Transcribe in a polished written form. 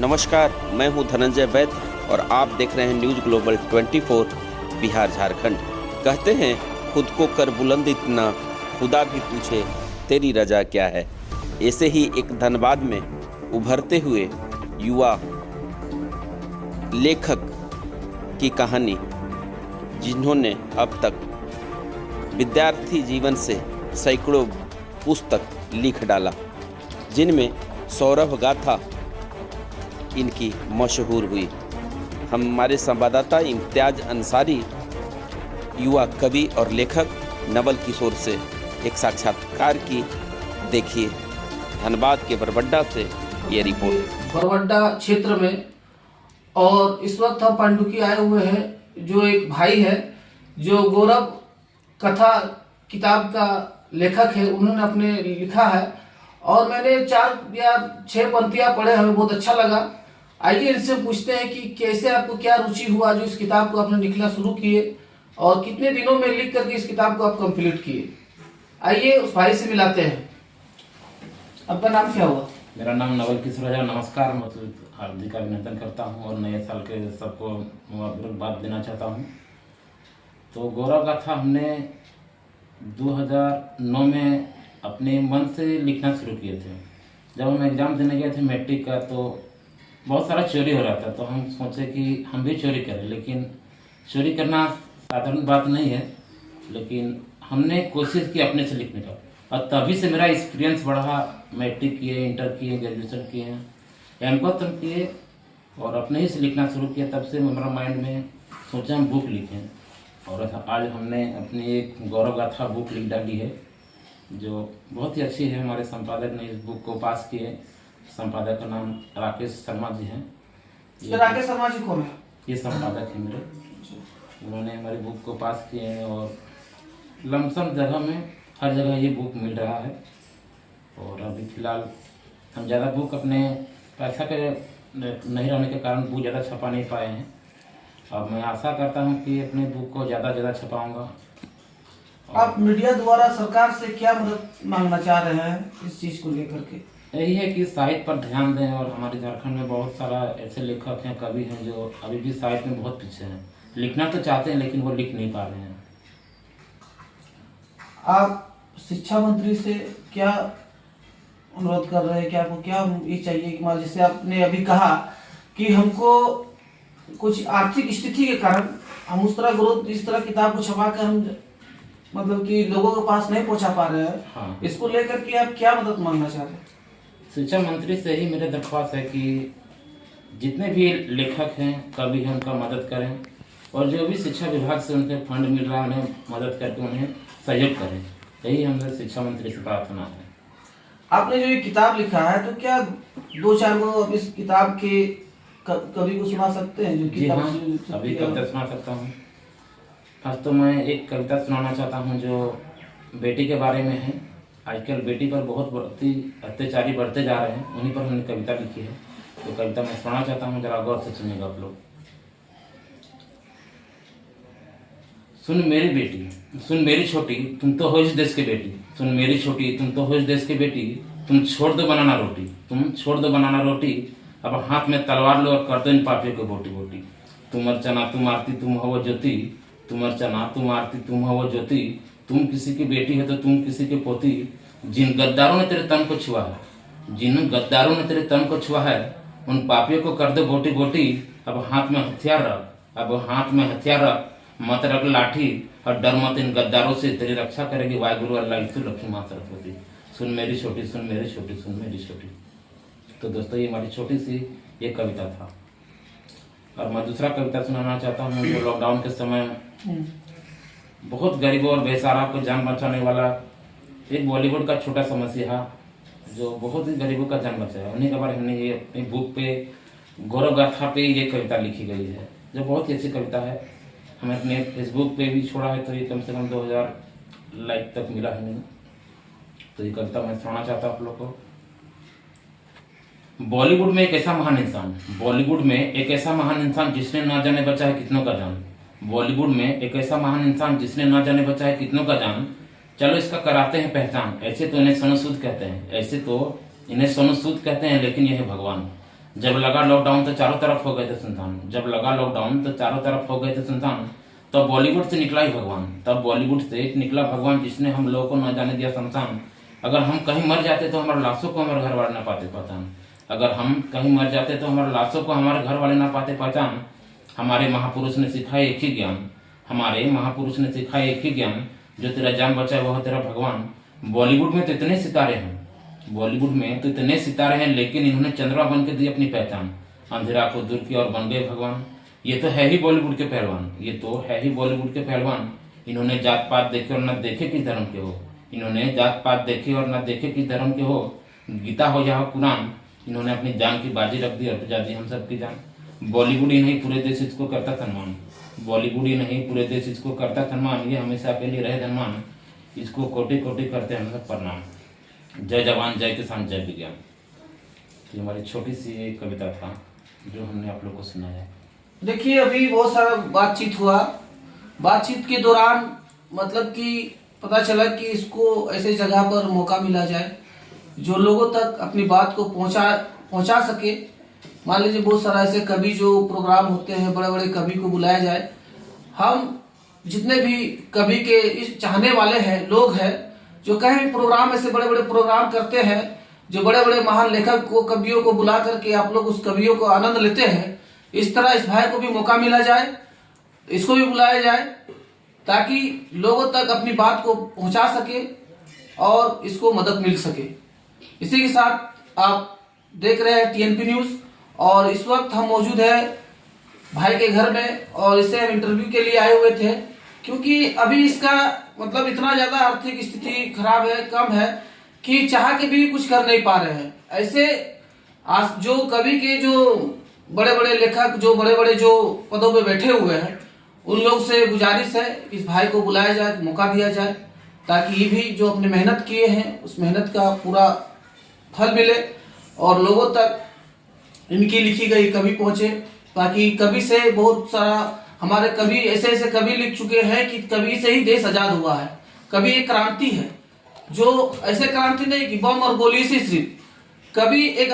नमस्कार, मैं हूं धनंजय वैद्य और आप देख रहे हैं न्यूज़ ग्लोबल 24 बिहार झारखंड। कहते हैं खुद को कर बुलंद इतना, खुदा भी पूछे तेरी रजा क्या है। ऐसे ही एक धनबाद में उभरते हुए युवा लेखक की कहानी, जिन्होंने अब तक विद्यार्थी जीवन से सैकड़ों पुस्तक लिख डाला, जिनमें सौरभ गाथा इनकी मशहूर हुई। हमारे संवाददाता इम्तियाज अंसारी युवा कवि और लेखक नवल किशोर से एक साक्षात्कार की। देखिए धनबाद के बरबड्डा से ये रिपोर्ट। बरबड्डा क्षेत्र में और इस वक्त हम पांडुकी आए हुए हैं। जो एक भाई है जो गौरव कथा किताब का लेखक है, उन्होंने अपने लिखा है और मैंने 4 या 6 पंक्तियां पढ़े, हमें बहुत अच्छा लगा। आइए इनसे पूछते हैं कि कैसे आपको क्या रुचि हुआ जो इस किताब को आपने लिखना शुरू किए और कितने दिनों में लिख करके इस किताब को आप कंप्लीट किए। आइए उस भाई से मिलाते हैं। आपका नाम क्या हुआ? मेरा नाम नवल किशोर है। नमस्कार, मैं हार्दिक अभिनंदन करता हूं और नए साल के सबको मुबारकबाद देना चाहता हूं। तो गौरव गाथा हमने 2009 में अपने मन से लिखना शुरू किए थे। जब हम एग्ज़ाम देने गए थे मैट्रिक का, तो बहुत सारा चोरी हो रहा था, तो हम सोचे कि हम भी चोरी करें। लेकिन चोरी करना साधारण बात नहीं है, लेकिन हमने कोशिश की अपने से लिखने का और तभी से मेरा एक्सपीरियंस बढ़ा। मैट्रिक किए, इंटर किए, ग्रेजुएशन किए हैं, एम.कॉम किए और अपने ही से लिखना शुरू किया। तब से मेरा माइंड में सोचा हम बुक लिखें और आज हमने अपनी एक गौरव गाथा बुक लिख डाली है, जो बहुत ही अच्छी है। हमारे संपादक ने इस बुक को पास किए। संपादक का नाम राकेश शर्मा जी हैं। राकेश शर्मा जी कौन है? ये संपादक है मेरे। उन्होंने हमारी बुक को पास किए हैं और लमसम जगह में हर जगह ये बुक मिल रहा है। और अभी फ़िलहाल हम ज़्यादा बुक अपने पैसा के नहीं रहने के कारण बुक ज़्यादा छपा नहीं पाए हैं। अब मैं आशा करता हूँ कि अपने बुक को ज़्यादा छपाऊँगा। आप मीडिया द्वारा सरकार से क्या मदद मांगना चाह रहे हैं इस चीज़ को लेकर के? यही है कि साहित्य पर ध्यान दें। और हमारे झारखंड में बहुत सारा ऐसे लेखक हैं, कवि हैं जो अभी भी साहित्य में बहुत पीछे हैं। लिखना तो चाहते हैं लेकिन वो लिख नहीं पा रहे हैं। आप शिक्षा मंत्री से क्या अनुरोध कर रहे हैं कि आपको क्या ये चाहिए कि मान जैसे आपने अभी कहा कि हमको कुछ आर्थिक स्थिति के कारण हम उस तरह ग्रोथ इस तरह किताब को छपा कर हम मतलब कि लोगों के पास नहीं पहुंचा पा रहे हैं। हाँ। इसको लेकर के आप क्या मदद मांगना चाह रहे हैं? शिक्षा मंत्री से ही मेरे दरख्वास्त है कि जितने भी लेखक हैं, कवि हैं, उनका मदद करें और जो भी शिक्षा विभाग से उनके फंड मिल रहा है उन्हें मदद करके उन्हें सहयोग करें। यही हमें शिक्षा मंत्री से प्रार्थना है। आपने जो ये किताब लिखा है, तो क्या 2-4 गो इस किताब के कवि को सुना सकते हैं? जो जी हाँ, अभी कविता सुना सकता हूँ। आज तो मैं एक कविता सुनाना चाहता हूँ जो बेटी के बारे में है। आजकल बेटी पर बहुत अत्याचारी बढ़ते जा रहे हैं, उन्हीं पर हमने कविता लिखी है। तो कविता मैं सुनाना चाहता हूँ, जरा गौर से सुनिएगा आप लोग। सुन मेरी बेटी, सुन मेरी छोटी, तुम तो हो इस देश की बेटी। सुन मेरी छोटी, तुम तो हो इस देश की बेटी। तुम छोड़ दो बनाना रोटी, तुम छोड़ दो बनाना रोटी। अब हाथ में तलवार लो और कर दो इन पापियों को बोटी बोटी। तुम अर्चना तुम आरती तुम हो वो ज्योति, तुम अर्चना तुम आरती तुम हो वो ज्योति। तुम किसी की बेटी है तो तुम किसी की पोती। जिन गद्दारों ने तेरे तन को छुआ है, जिन गद्दारों ने तेरे तन को छुआ है, उन पापियों को कर दो बोटी बोटी। अब हाथ में हथियार रख, अब हाथ में हथियार रख, मत रख लाठी और डर मत इन गद्दारों से। तेरी रक्षा करेगी वाहिगुरु अल्लाह यीशु लक्ष्मी माँ सरस्वती। सुन मेरी छोटी, सुन मेरी छोटी, सुन मेरी छोटी। तो दोस्तों, ये हमारी छोटी सी ये कविता था। और मैं दूसरा कविता सुनाना चाहता हूँ जो लॉकडाउन के समय बहुत गरीबों और बेसहारा को जान बचाने वाला एक बॉलीवुड का छोटा सा मसीहा जो बहुत ही गरीबों का जान बचाया, उन्हीं के बारे में हमने ये अपनी बुक पे गौरव गाथा पे ये कविता लिखी गई है, जो बहुत ही अच्छी कविता है। हमें अपने फेसबुक पे भी छोड़ा है, तो ये कम से कम 2000 लाइक तक मिला है मैंने। तो ये कविता मैं सुनाना चाहता हूँ आप लोग को। बॉलीवुड में एक ऐसा महान इंसान, बॉलीवुड में एक ऐसा महान इंसान जिसने ना जाने बचा है कितनों का जान। बॉलीवुड में एक ऐसा महान इंसान जिसने ना जाने बचा है कितनों का जान। चलो इसका कराते हैं पहचान। ऐसे तो इन्हें सोनू सूद कहते हैं, ऐसे तो इन्हें सोनू सूद कहते हैं, लेकिन यह है भगवान। जब लगा लॉकडाउन तो चारों तरफ हो गए थे संतान, जब लगा लॉकडाउन तो चारों तरफ हो गए थे संतान। तब बॉलीवुड से निकला ही भगवान, तब बॉलीवुड से निकला भगवान जिसने हम लोगों को न जाने दिया शमशान। अगर हम कहीं मर जाते तो हमारे लाशों को हमारे घर वाले ना पाते पहचान, अगर हम कहीं मर जाते तो हमारे लाशों को हमारे घर वाले ना पाते पहचान। हमारे महापुरुष ने सिखाया एक ही ज्ञान, हमारे महापुरुष ने सिखाया एक ही ज्ञान, जो तेरा जान बचाए वह तेरा भगवान। बॉलीवुड में तो इतने सितारे हैं, बॉलीवुड में तो इतने सितारे हैं, लेकिन इन्होंने चंद्रमा बन के दी अपनी पहचान। अंधेरा को दूर किया और बन गए भगवान। ये तो है ही बॉलीवुड के पहलवान, ये तो है ही बॉलीवुड के पहलवान। इन्होंने जात पात देखे और न देखे किस धर्म के हो, इन्होंने जात पात देखे और न देखे किस धर्म के हो। गीता हो या कुरान, इन्होंने अपनी जान की बाजी रख दी और बचा दी हम सबकी जान। बॉलीवुड ही नहीं पूरे देश इसको करता सम्मान, बॉलीवुड ही नहीं पूरे देश इसको करता सम्मान। ये हमेशा के लिए रहे धनमान, इसको कोटि कोटि करते हम सब प्रणाम। जय जवान जय किसान जय विज्ञान। ये हमारी छोटी सी एक कविता था जो हमने आप लोग को सुनाया। देखिए, अभी बहुत सारा बातचीत हुआ, बातचीत के दौरान मतलब कि पता चला कि इसको ऐसे जगह पर मौका मिला जाए जो लोगों तक अपनी बात को पहुंचा सके। मान लीजिए बहुत सारा ऐसे कवि जो प्रोग्राम होते हैं, बड़े बड़े कवि को बुलाया जाए। हम जितने भी कवि के इस चाहने वाले हैं लोग हैं, जो कहीं भी प्रोग्राम ऐसे बड़े बड़े प्रोग्राम करते हैं, जो बड़े बड़े महान लेखक को कवियों को बुला करके आप लोग उस कवियों को आनंद लेते हैं, इस तरह इस भाई को भी मौका मिला जाए, इसको भी बुलाया जाए ताकि लोगों तक अपनी बात को पहुंचा सके और इसको मदद मिल सके। इसी के साथ आप देख रहे हैं टीएनपी न्यूज, और इस वक्त हम मौजूद है भाई के घर में, और इससे हम इंटरव्यू के लिए आए हुए थे क्योंकि अभी इसका मतलब इतना ज्यादा आर्थिक स्थिति खराब है, कम है कि चाह के भी कुछ कर नहीं पा रहे हैं। ऐसे जो कवि के जो बड़े बड़े लेखक जो बड़े बड़े जो पदों पे बैठे हुए हैं, उन लोग से गुजारिश है इस भाई को बुलाया जाए, मौका दिया जाए ताकि ये भी जो अपने मेहनत किए हैं उस मेहनत का पूरा फल मिले और लोगों तक इनकी लिखी गई कवि पहुंचे। ताकि कवि से बहुत सारा हमारे कवि ऐसे कवि लिख चुके हैं कि कवि से ही देश आजाद हुआ है। कवि एक क्रांति है, जो ऐसे क्रांति नहीं कि बम और गोली से सिर्फ, कवि एक